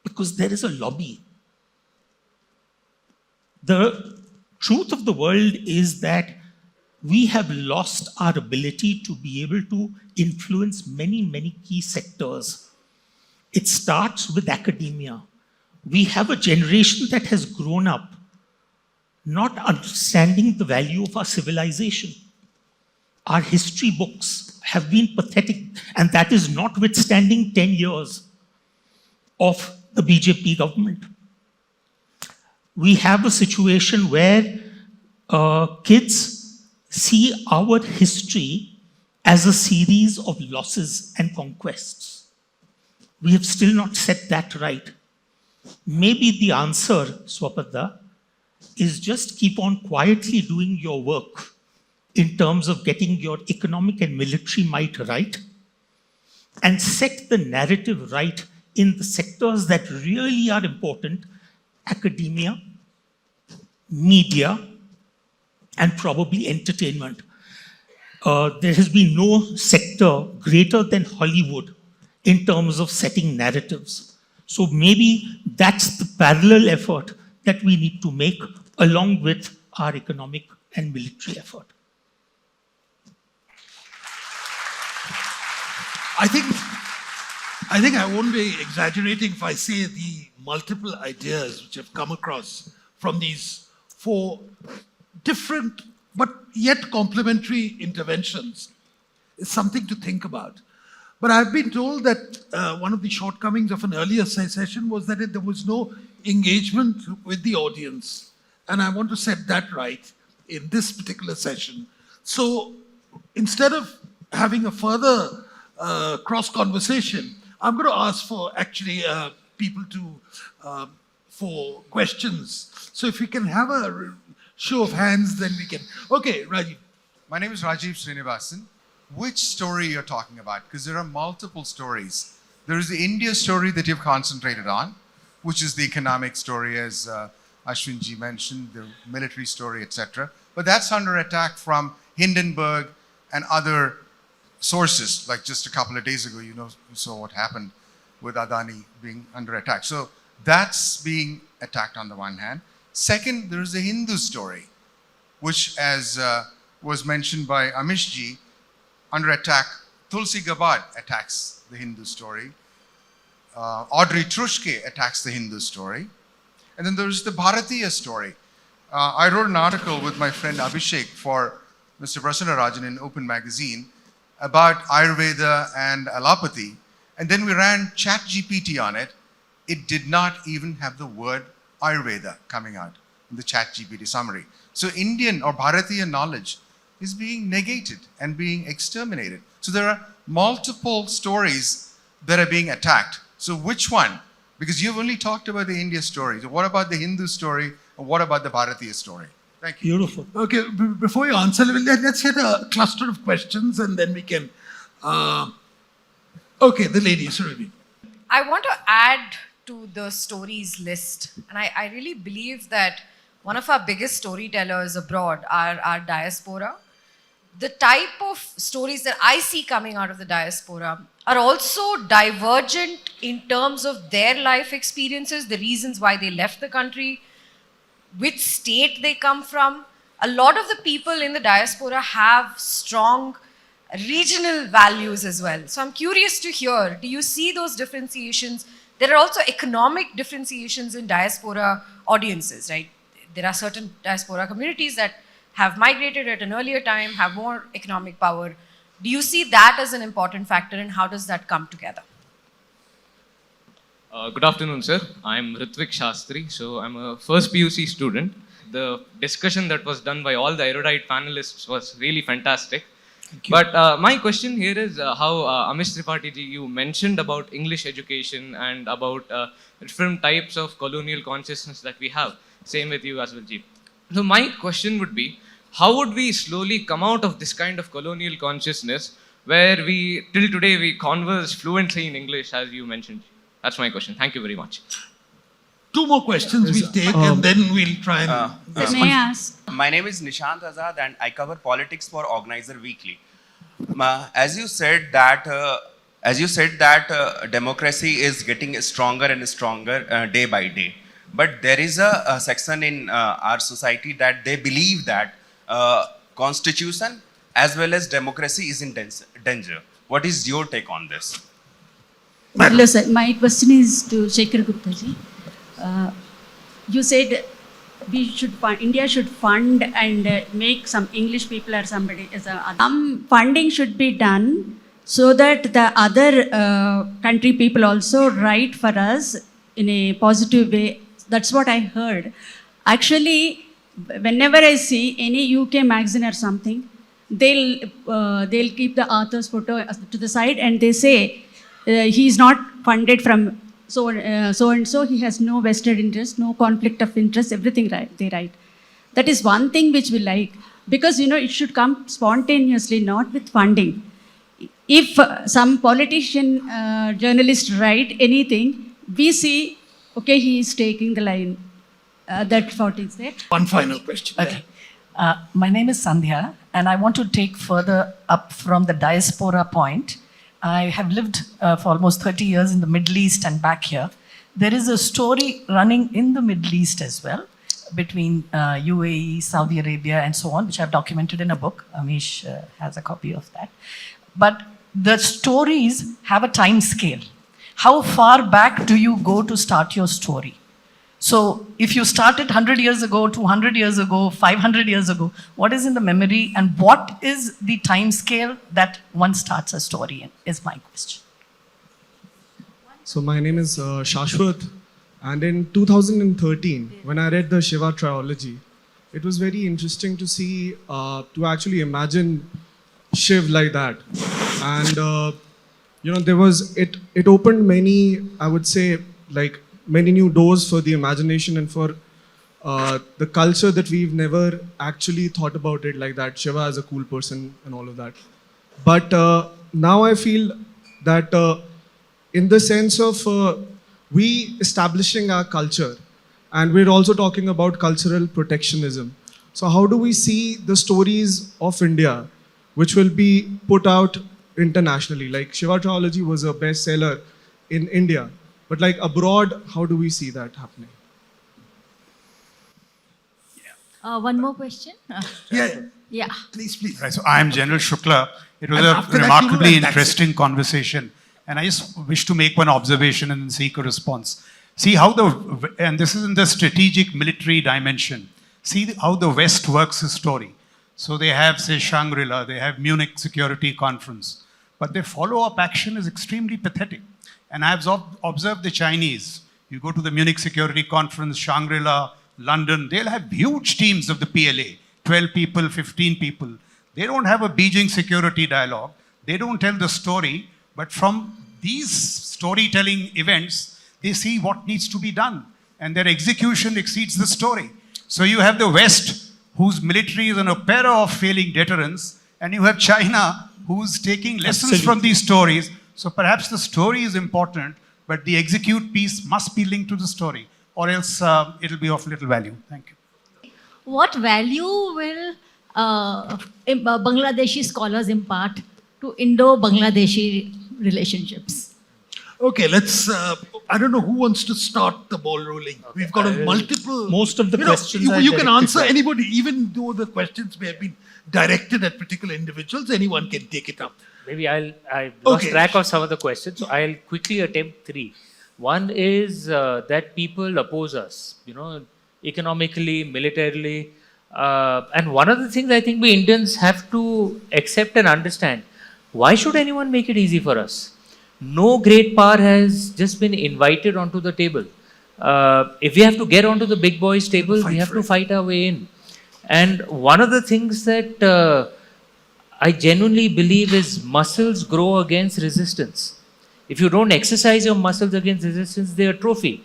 Because there is a lobby. The truth of the world is that we have lost our ability to be able to influence many, many key sectors. It starts with academia. We have a generation that has grown up not understanding the value of our civilization. Our history books have been pathetic, and that is notwithstanding 10 years of the BJP government. We have a situation where kids see our history as a series of losses and conquests. We have still not set that right. Maybe the answer, Swapada, is just keep on quietly doing your work in terms of getting your economic and military might right, and set the narrative right in the sectors that really are important: academia, media, and probably entertainment. There has been no sector greater than Hollywood in terms of setting narratives. So maybe that's the parallel effort that we need to make along with our economic and military effort. I think I won't be exaggerating if I say the multiple ideas which have come across from these four different but yet complementary interventions is something to think about. But I've been told that one of the shortcomings of an earlier session was that there was no engagement with the audience. And I want to set that right in this particular session. So instead of having a further cross conversation, I'm going to ask for actually people to for questions. So if we can have a show of hands, then we can. Okay, Rajiv. My name is Rajiv Srinivasan. Which story you're talking about? Because there are multiple stories. There is the India story that you've concentrated on, which is the economic story, as Ashwin ji mentioned, the military story, etc. But that's under attack from Hindenburg and other sources. Like just a couple of days ago, you saw what happened with Adani being under attack. So that's being attacked on the one hand. Second, there is the Hindu story, which, as was mentioned by Amish ji, under attack. Tulsi Gabbard attacks the Hindu story. Audrey Trushke attacks the Hindu story. And then there's the Bharatiya story. I wrote an article with my friend Abhishek for Mr. Prasannarajan in Open Magazine about Ayurveda and allopathy. And then we ran ChatGPT on it. It did not even have the word Ayurveda coming out in the ChatGPT summary. So Indian or Bharatiya knowledge is being negated and being exterminated. So there are multiple stories that are being attacked. So which one? Because you've only talked about the India story. So what about the Hindu story? And what about the Bharatiya story? Thank you. Beautiful. Okay, before you answer, let's get a cluster of questions and then we can. Okay, the lady, Surabhi. I want to add to the stories list. And I really believe that one of our biggest storytellers abroad are our diaspora. The type of stories that I see coming out of the diaspora are also divergent in terms of their life experiences, the reasons why they left the country, which state they come from. A lot of the people in the diaspora have strong regional values as well. So I'm curious to hear, do you see those differentiations? There are also economic differentiations in diaspora audiences, right? There are certain diaspora communities that have migrated at an earlier time, have more economic power. Do you see that as an important factor, and how does that come together? Good afternoon, sir. I'm Ritvik Shastri. So I'm a first PUC student. The discussion that was done by all the erudite panelists was really fantastic. But my question here is how Amish Tripathi ji, you mentioned about English education and about different types of colonial consciousness that we have. Same with you as well, ji. So my question would be, how would we slowly come out of this kind of colonial consciousness where we, till today, we converse fluently in English, as you mentioned? That's my question. Thank you very much. Two more questions we'll take and then we'll try and... May I ask? My name is Nishant Azad and I cover politics for Organizer Weekly. As you said that democracy is getting stronger and stronger day by day. But there is a section in our society that they believe that constitution as well as democracy is in danger. What is your take on this? Hello, sir. My question is to Shekhar Gupta ji. You said India should fund and make some English people or somebody. Some funding should be done so that the other country people also write for us in a positive way. That's what I heard. Actually, whenever I see any UK magazine or something, they'll keep the author's photo to the side and they say he's not funded from so and so. He has no vested interest, no conflict of interest. Everything they write. That is one thing which we like, because it should come spontaneously, not with funding. If some politician, journalist write anything, we see, okay, he is taking the line. That's what is there. One final question. Okay. My name is Sandhya, and I want to take further up from the diaspora point. I have lived for almost 30 years in the Middle East and back here. There is a story running in the Middle East as well, between UAE, Saudi Arabia, and so on, which I've documented in a book. Amish has a copy of that. But the stories have a time scale. How far back do you go to start your story? So if you started 100 years ago, 200 years ago, 500 years ago, what is in the memory and what is the time scale that one starts a story in, is my question. So my name is Shashwat, and in 2013, when I read the Shiva trilogy, it was very interesting to see, to actually imagine Shiv like that. And there was, it opened many, I would say, like many new doors for the imagination and for the culture that we've never actually thought about it like that, Shiva as a cool person and all of that. But now I feel that in the sense of we establishing our culture, and we're also talking about cultural protectionism. So how do we see the stories of India, which will be put out internationally? Like Shiva trilogy was a bestseller in India, but like abroad, how do we see that happening? One more question. Yeah. Please. Right, so I am General Shukla. It was And a after that, remarkably and that's interesting conversation. And I just wish to make one observation and then seek a response. See how and this is in the strategic military dimension. See how the West works a story. So they have, say, Shangri-La, they have Munich Security Conference. But their follow-up action is extremely pathetic. And I've observed the Chinese. You go to the Munich Security Conference, Shangri-La, London, they'll have huge teams of the PLA, 12 people, 15 people. They don't have a Beijing security dialogue. They don't tell the story, but from these storytelling events, they see what needs to be done. And their execution exceeds the story. So you have the West, whose military is an opera of failing deterrence, and you have China, who's taking lessons from these stories. So perhaps the story is important, but the execute piece must be linked to the story, or else it'll be of little value. Thank you. What value will Bangladeshi scholars impart to Indo-Bangladeshi relationships? Okay, let's, I don't know who wants to start the ball rolling. Okay. We've got a multiple... Most of the questions you can answer anybody, even though the questions may have been directed at particular individuals, anyone can take it up. Maybe I lost track of some of the questions, so I'll quickly attempt three. One is that people oppose us, economically, militarily. And one of the things I think we Indians have to accept and understand, why should anyone make it easy for us? No great power has just been invited onto the table. If we have to get onto the big boys' table, we have to fight our way in. And one of the things that I genuinely believe is muscles grow against resistance. If you don't exercise your muscles against resistance, they atrophy.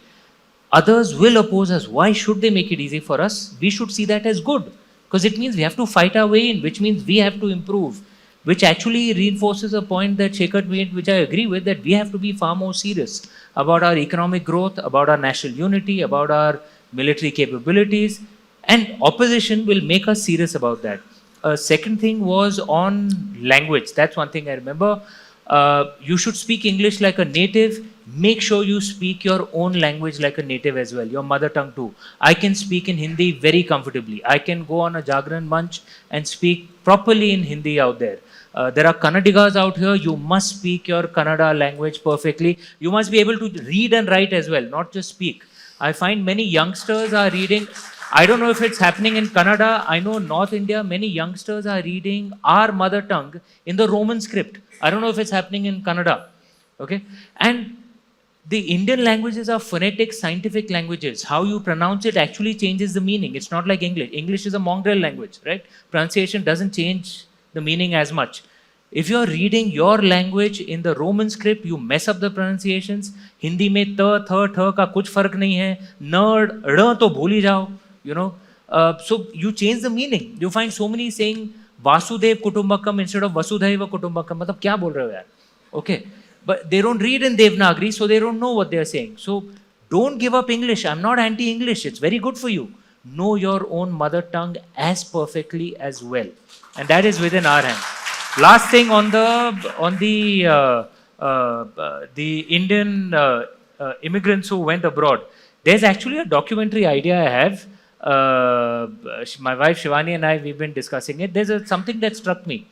Others will oppose us. Why should they make it easy for us? We should see that as good. Because it means we have to fight our way in, which means we have to improve, which actually reinforces a point that Shekhar made, which I agree with, that we have to be far more serious about our economic growth, about our national unity, about our military capabilities, and opposition will make us serious about that. Second thing was on language. That's one thing I remember. You should speak English like a native. Make sure you speak your own language like a native as well, your mother tongue too. I can speak in Hindi very comfortably. I can go on a Jagran Manch and speak properly in Hindi out there. There are Kannadigas out here. You must speak your Kannada language perfectly. You must be able to read and write as well, not just speak. I find many youngsters are reading. I don't know if it's happening in Kannada. I know North India, many youngsters are reading our mother tongue in the Roman script. I don't know if it's happening in Kannada. Okay? And the Indian languages are phonetic, scientific languages. How you pronounce it actually changes the meaning. It's not like English. English is a mongrel language, right? Pronunciation doesn't change the meaning as much. If you're reading your language in the Roman script, you mess up the pronunciations. Hindi में त, थ, ठ का कुछ फर्क नहीं है. न, ड़ तो भूल ही जाओ. You know, so you change the meaning. You find so many saying Vasudev Kutumbakam instead of Vasudhaiva Kutumbakam. मतलब क्या बोल रहे हो यार? Okay, but they don't read in Devanagari, so they don't know what they are saying. So don't give up English. I'm not anti-English. It's very good for you. Know your own mother tongue as perfectly as well, and that is within our hands. Last thing on the Indian immigrants who went abroad. There's actually a documentary idea I have. My wife Shivani and I, we've been discussing it. There's something that struck me.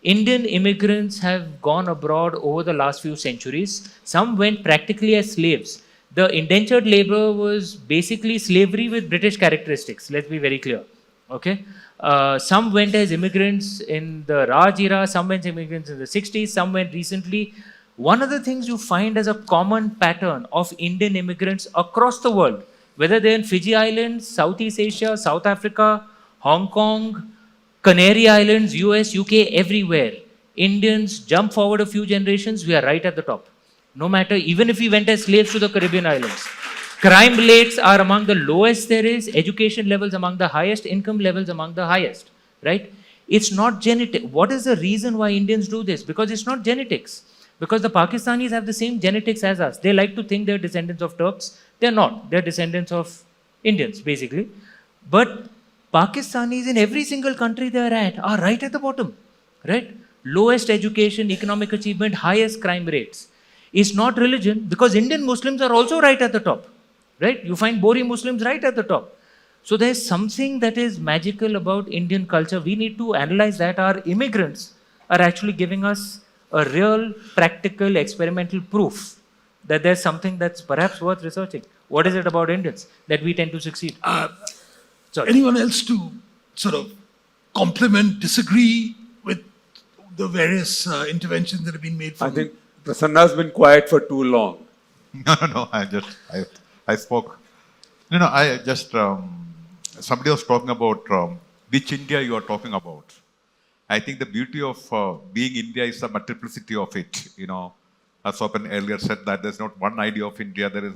Indian immigrants have gone abroad over the last few centuries. Some went practically as slaves. The indentured labor was basically slavery with British characteristics. Let's be very clear. Okay. Some went as immigrants in the Raj era. Some went as immigrants in the 60s. Some went recently. One of the things you find as a common pattern of Indian immigrants across the world, whether they're in Fiji Islands, Southeast Asia, South Africa, Hong Kong, Canary Islands, US, UK, everywhere. Indians jump forward a few generations, we are right at the top. No matter, even if we went as slaves to the Caribbean islands. Crime rates are among the lowest there is, education levels among the highest, income levels among the highest, right? It's not genetic. What is the reason why Indians do this? Because it's not genetics. Because the Pakistanis have the same genetics as us. They like to think they're descendants of Turks. They're not. They're descendants of Indians, basically. But Pakistanis in every single country they're at are right at the bottom, right? Lowest education, economic achievement, highest crime rates. It's not religion, because Indian Muslims are also right at the top, right? You find Bori Muslims right at the top. So there's something that is magical about Indian culture. We need to analyze that. Our immigrants are actually giving us a real, practical, experimental proof that there's something that's perhaps worth researching. What is it about Indians that we tend to succeed? Anyone else to sort of compliment, disagree with the various interventions that have been made? I think Prasanna's been quiet for too long. No. I spoke. I just, somebody was talking about which India you are talking about. I think the beauty of being India is the multiplicity of it. As Swapan earlier said, that there's not one idea of India, there is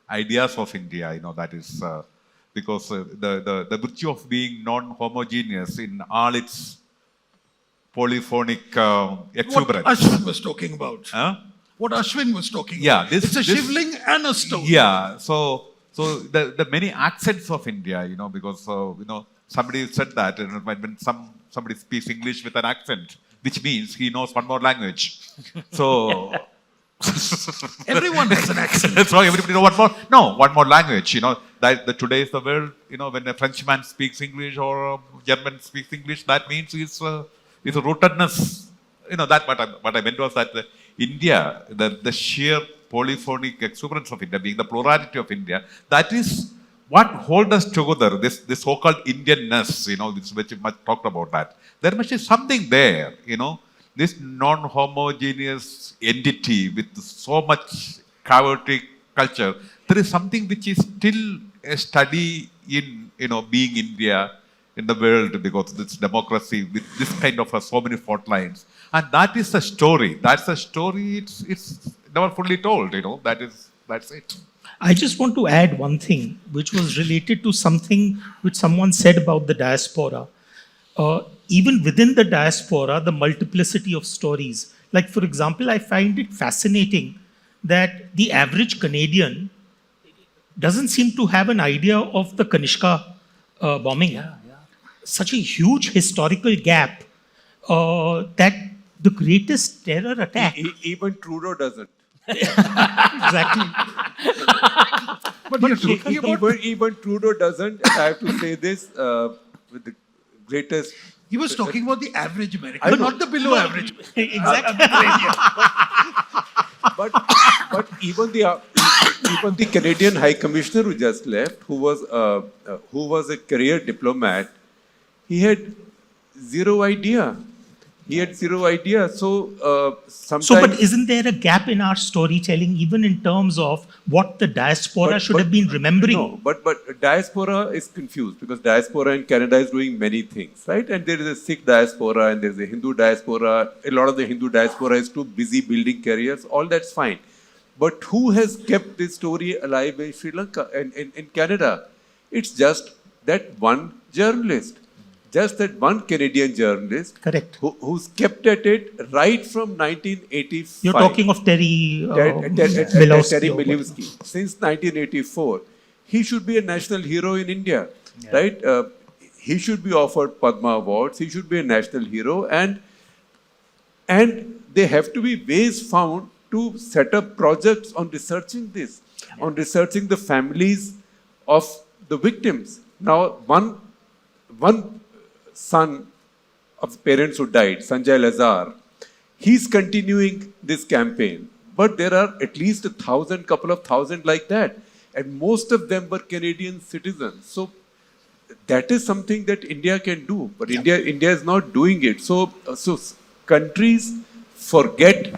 ideas of India. That is because the virtue of being non-homogeneous in all its polyphonic exuberance. What Ashwin was talking about. Huh? What Ashwin was talking Yeah, about. It's a shivling and a stone. Yeah, so the many accents of India, because somebody said that when somebody speaks English with an accent, which means he knows one more language. So everyone has an accent. So everybody knows one more. No, one more language. That today is the world. When a Frenchman speaks English or a German speaks English, that means it's a rootedness. That what I meant was that India, the sheer polyphonic exuberance of India, being the plurality of India, that is what holds us together. This so-called Indianness, which we much talked about that. There must be something there, this non-homogeneous entity with so much chaotic culture. There is something which is still a study in, being India in the world, because this democracy with this kind of so many fault lines. And that is the story. That's the story. It's never fully told. That's it. I just want to add one thing, which was related to something which someone said about the diaspora. Even within the diaspora, the multiplicity of stories. Like, for example, I find it fascinating that the average Canadian doesn't seem to have an idea of the Kanishka bombing. Such a huge historical gap that the greatest terror attack. Even Trudeau doesn't. Exactly. But you're talking about... Even Trudeau doesn't. And I have to say this with the greatest. He was talking about the average American, I but know. not the below average. Exactly. But even the Canadian High Commissioner who just left, who was a career diplomat, he had zero idea. So sometimes. So, but isn't there a gap in our storytelling, even in terms of what the diaspora should have been remembering? No, but diaspora is confused because diaspora in Canada is doing many things, right? And there is a Sikh diaspora and there is a Hindu diaspora. A lot of the Hindu diaspora is too busy building careers. All that's fine. But who has kept this story alive in Sri Lanka and in Canada? It's just that one journalist. Just that one Canadian journalist. Correct. Who's kept at it right from 1985. You're talking of Terry Milewski. Since 1984. He should be a national hero in India, right? He should be offered Padma Awards. He should be a national hero. And there have to be ways found to set up projects on researching this, on researching the families of the victims. Now, one son of the parents who died, Sanjay Lazar, he's continuing this campaign. But there are at least 1,000, couple of thousand like that. And most of them were Canadian citizens. So that is something that India can do. But India is not doing it. So countries forget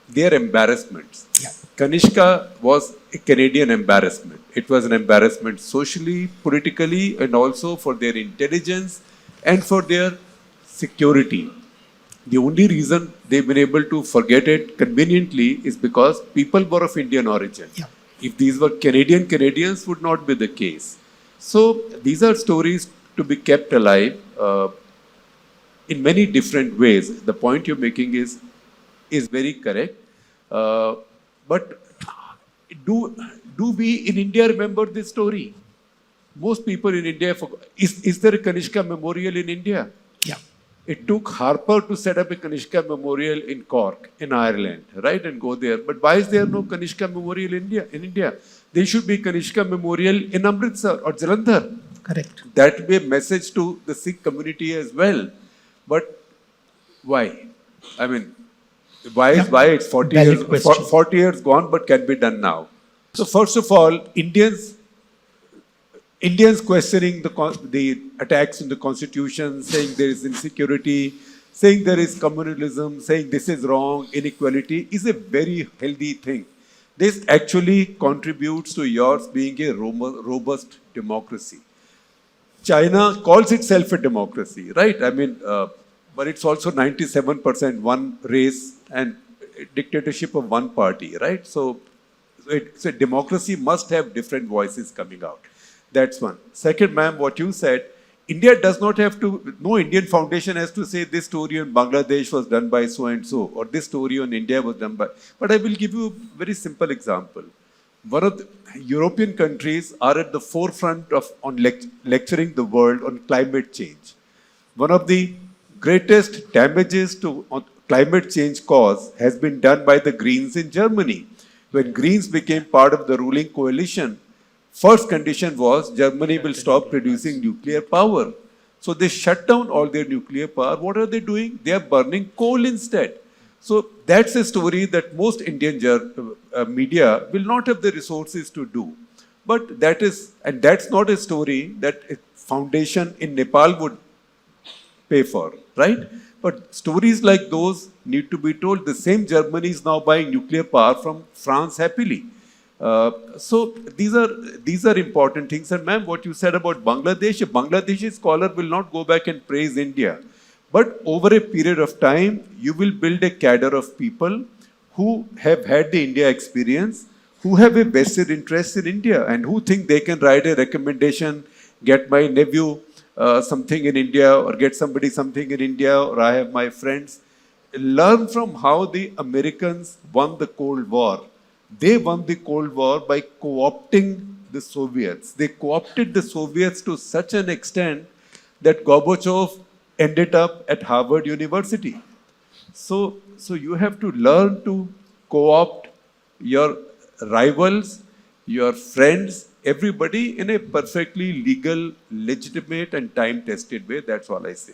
their embarrassments. Kanishka was a Canadian embarrassment. It was an embarrassment socially, politically, and also for their intelligence and for their security. The only reason they've been able to forget it conveniently is because people were of Indian origin. If these were Canadians would not be the case. So these are stories to be kept alive in many different ways. The point you're making is very correct. But do we in India remember this story? Most people in India forgot. Is there a Kanishka memorial in India? Yeah. It took Harper to set up a Kanishka memorial in Cork, in Ireland, right, and go there. But why is there no Kanishka memorial in India? There should be Kanishka memorial in Amritsar or Jalandhar. Correct. That would be a message to the Sikh community as well. But why? I mean, why it's 40 years gone, but can be done now. So first of all, Indians questioning the attacks on the constitution, saying there is insecurity, saying there is communalism, saying this is wrong, inequality, is a very healthy thing. This actually contributes to yours being a robust democracy. China calls itself a democracy, right? I mean, but it's also 97% one race and dictatorship of one party, right? So a democracy must have different voices coming out. That's one. Second, ma'am, what you said, India does not have to, no Indian foundation has to say this story on Bangladesh was done by so-and-so, or this story on India was done by, but I will give you a very simple example. One of the European countries are at the forefront of lecturing the world on climate change. One of the greatest damages to climate change cause has been done by the Greens in Germany. When Greens became part of the ruling coalition, first condition was Germany will stop producing nuclear power. So they shut down all their nuclear power. What are they doing? They are burning coal instead. So that's a story that most Indian media will not have the resources to do. But that's not a story that a foundation in Nepal would pay for, right? But stories like those need to be told. The same Germany is now buying nuclear power from France happily. So these are important things. And ma'am, what you said about Bangladesh, a Bangladeshi scholar will not go back and praise India. But over a period of time, you will build a cadre of people who have had the India experience, who have a vested interest in India and who think they can write a recommendation, get my nephew something in India or get somebody something in India, or I have my friends. Learn from how the Americans won the Cold War. They won the Cold War by co-opting the Soviets. They co-opted the Soviets to such an extent that Gorbachev ended up at Harvard University. So you have to learn to co-opt your rivals, your friends, everybody in a perfectly legal, legitimate and time-tested way. That's all I say.